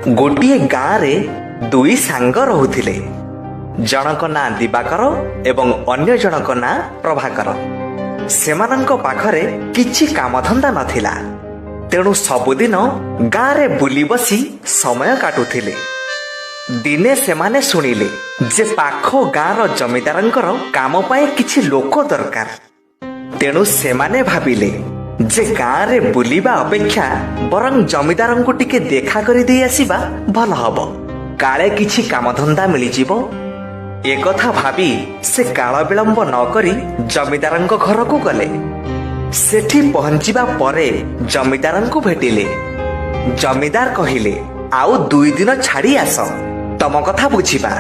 ଗୋଟିଏ ଗାଁରେ ଦୁଇ ସାଙ୍ଗ ରହୁଥିଲେ। ଜଣଙ୍କ ନାଁ ଦିବାକର ଏବଂ ଅନ୍ୟ ଜଣଙ୍କ ନାଁ ପ୍ରଭାକର। ସେମାନଙ୍କ ପାଖରେ କିଛି କାମଧନ୍ଦା ନଥିଲା, ତେଣୁ ସବୁଦିନ ଗାଁରେ ବୁଲି ବସି ସମୟ କାଟୁଥିଲେ। ଦିନେ ସେମାନେ ଶୁଣିଲେ ଯେ ପାଖ ଗାଁର ଜମିଦାରଙ୍କର କାମ ପାଇଁ କିଛି ଲୋକ ଦରକାର। ତେଣୁ ସେମାନେ ଭାବିଲେ ଯେ ଗାଁରେ ବୁଲିବା ଅପେକ୍ଷା ବରଂ ଜମିଦାରଙ୍କୁ ଟିକେ ଦେଖା କରିଦେଇ ଆସିବା ଭଲ ହବ, କାଳେ କିଛି କାମଧନ୍ଦା ମିଳିଯିବ। ଏକଥା ଭାବି ସେ କାଳ ବିଳମ୍ବ ନ କରି ଜମିଦାରଙ୍କ ଘରକୁ ଗଲେ। ସେଠି ପହଞ୍ଚିବା ପରେ ଜମିଦାରଙ୍କୁ ଭେଟିଲେ। ଜମିଦାର କହିଲେ, ଆଉ 2 ଦିନ ଛାଡ଼ି ଆସ, ତମ କଥା ବୁଝିବା।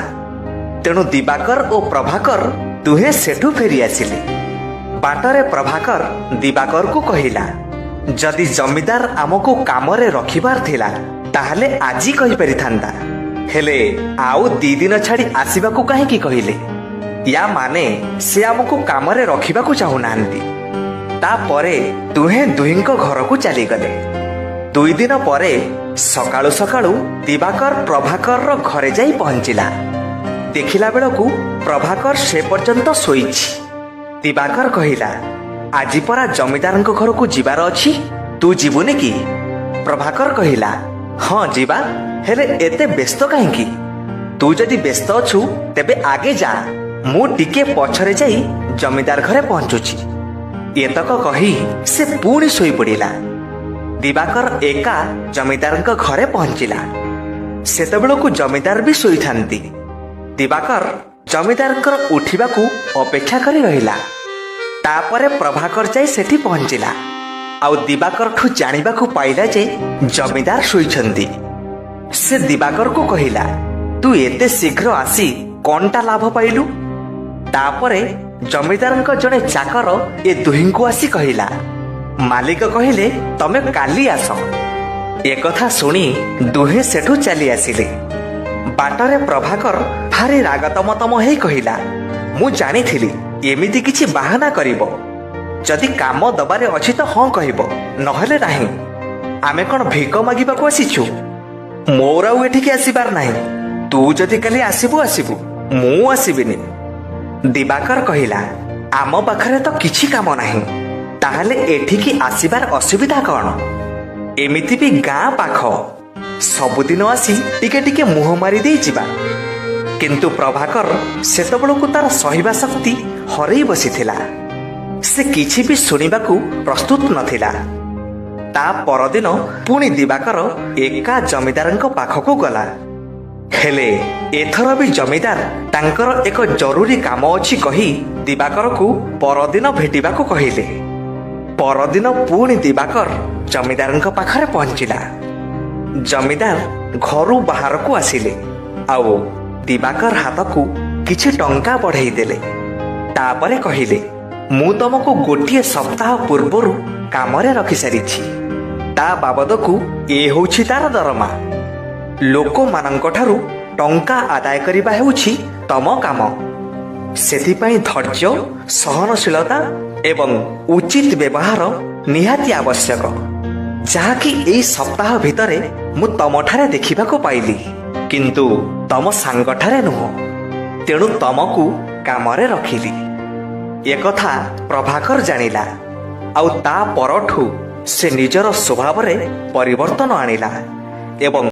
ତେଣୁ ଦିବାକର ଓ ପ୍ରଭାକର ଦୁହେଁ ସେଠୁ ଫେରି ଆସିଲେ। ବାଟରେ ପ୍ରଭାକର ଦିବାକରକୁ କହିଲା, ଯଦି ଜମିଦାର ଆମକୁ କାମରେ ରଖିବାର ଥିଲା ତାହେଲେ ଆଜି କହିପାରିଥାନ୍ତା, ହେଲେ ଆଉ 2 ଦିନ ଛାଡ଼ି ଆସିବାକୁ କାହିଁକି କହିଲେ? ୟା ମାନେ ସେ ଆମକୁ କାମରେ ରଖିବାକୁ ଚାହୁଁନାହାନ୍ତି। ତାପରେ ଦୁହେଁ ଦୁହିଁଙ୍କ ଘରକୁ ଚାଲିଗଲେ। 2 ଦିନ ପରେ ସକାଳୁ ସକାଳୁ ଦିବାକର ପ୍ରଭାକରର ଘରେ ଯାଇ ପହଞ୍ଚିଲା। ଦେଖିଲା ବେଳକୁ ପ୍ରଭାକର ସେ ପର୍ଯ୍ୟନ୍ତ ଶୋଇଛି। ଦିବାକର କହିଲା, ଆଜି ପରା ଜମିଦାରଙ୍କ ଘରକୁ ଯିବାର ଅଛି, ତୁ ଯିବୁନି କି? ପ୍ରଭାକର କହିଲା, ହଁ ଯିବା, ହେଲେ ଏତେ ବ୍ୟସ୍ତ କାହିଁକି? ତୁ ଯଦି ବ୍ୟସ୍ତ ଅଛୁ ତେବେ ଆଗେ ଯା, ମୁଁ ଟିକେ ପଛରେ ଯାଇ ଜମିଦାର ଘରେ ପହଞ୍ଚୁଛି। ଏତକ କହି ସେ ପୁଣି ଶୋଇପଡ଼ିଲା। ଦିବାକର ଏକା ଜମିଦାରଙ୍କ ଘରେ ପହଞ୍ଚିଲା। ସେତେବେଳକୁ ଜମିଦାର ବି ଶୋଇଥାନ୍ତି। ଦିବାକର ଜମିଦାରଙ୍କର ଉଠିବାକୁ ଅପେକ୍ଷା କରି ରହିଲା। ତାପରେ ପ୍ରଭାକର ଯାଇ ସେଠି ପହଞ୍ଚିଲା। ଆଉ ଦିବାକରଠୁ ଜାଣିବାକୁ ପାଇଲା ଯେ ଜମିଦାର ଶୋଇଛନ୍ତି। ସେ ଦିବାକରକୁ କହିଲା, ତୁ ଏତେ ଶୀଘ୍ର ଆସି କଣଟା ଲାଭ ପାଇଲୁ? ତାପରେ ଜମିଦାରଙ୍କ ଜଣେ ଚାକର ଏ ଦୁହିଁଙ୍କୁ ଆସି କହିଲା, ମାଲିକ କହିଲେ ତମେ କାଲି ଆସ। ଏକଥା ଶୁଣି ଦୁହେଁ ସେଠୁ ଚାଲି ଆସିଲେ। ବାଟରେ ପ୍ରଭାକର ଭାରି ରାଗତମତମ ହେଇ କହିଲା, ମୁଁ ଜାଣିଥିଲି ଏମିତି କିଛି ବାହାନା କରିବ। ଯଦି କାମ ଦବାରେ ଅଛି ତ ହଁ କହିବ, ନହେଲେ ନାହିଁ। ଆମେ କ'ଣ ଭିକ ମାଗିବାକୁ ଆସିଛୁ? ମୋର ଆଉ ଏଠିକି ଆସିବାର ନାହିଁ। ତୁ ଯଦି କାଲି ଆସିବୁ ଆସିବୁ, ମୁଁ ଆସିବିନି। ଦିବାକର କହିଲା, ଆମ ପାଖରେ ତ କିଛି କାମ ନାହିଁ, ତାହେଲେ ଏଠିକି ଆସିବାର ଅସୁବିଧା କ'ଣ? ଏମିତି ବି ଗାଁ ପାଖ, ସବୁଦିନ ଆସି ଟିକେ ଟିକେ ମୁହଁ ମାରି ଦେଇ ଯିବା। କିନ୍ତୁ ପ୍ରଭାକର ସେତେବେଳକୁ ତାର ସହିବା ଶକ୍ତି ହରେଇ ବସିଥିଲା। ସେ କିଛି ବି ଶୁଣିବାକୁ ପ୍ରସ୍ତୁତ ନଥିଲା। ତା ପରଦିନ ପୁଣି ଦିବାକର ଏକା ଜମିଦାରଙ୍କ ପାଖକୁ ଗଲା। ହେଲେ ଏଥର ବି ଜମିଦାର ତାଙ୍କର ଏକ ଜରୁରୀ କାମ ଅଛି କହି ଦିବାକରକୁ ପରଦିନ ଭେଟିବାକୁ କହିଲେ। ପରଦିନ ପୁଣି ଦିବାକର ଜମିଦାରଙ୍କ ପାଖରେ ପହଞ୍ଚିଲା। ଜମିଦାର ଘରୁ ବାହାରକୁ ଆସିଲେ ଆଉ ଦିବାକର ହାତକୁ କିଛି ଟଙ୍କା ବଢ଼େଇ ଦେଲେ। ତାପରେ କହିଲେ, ମୁଁ ତମକୁ ଗୋଟିଏ ସପ୍ତାହ ପୂର୍ବରୁ କାମରେ ରଖିସାରିଛି। ତା ବାବଦକୁ ଏ ହେଉଛି ତାର ଦରମା। ଲୋକମାନଙ୍କଠାରୁ ଟଙ୍କା ଆଦାୟ କରିବା ହେଉଛି ତମ କାମ। ସେଥିପାଇଁ ଧୈର୍ଯ୍ୟ, ସହନଶୀଳତା ଏବଂ ଉଚିତ ବ୍ୟବହାର ନିହାତି ଆବଶ୍ୟକ, ଯାହାକି ଏଇ ସପ୍ତାହ ଭିତରେ ମୁଁ ତମଠାରେ ଦେଖିବାକୁ ପାଇଲି, କିନ୍ତୁ ତମ ସାଙ୍ଗଠାରେ ନୁହଁ। ତେଣୁ ତମକୁ କାମରେ ରଖିଲି। ଏକଥା ପ୍ରଭାକର ଜାଣିଲା। ଆଉ ତା ପରଠୁ ସେ ନିଜର ସ୍ୱଭାବରେ ପରିବର୍ତ୍ତନ ଆଣିଲା ଏବଂ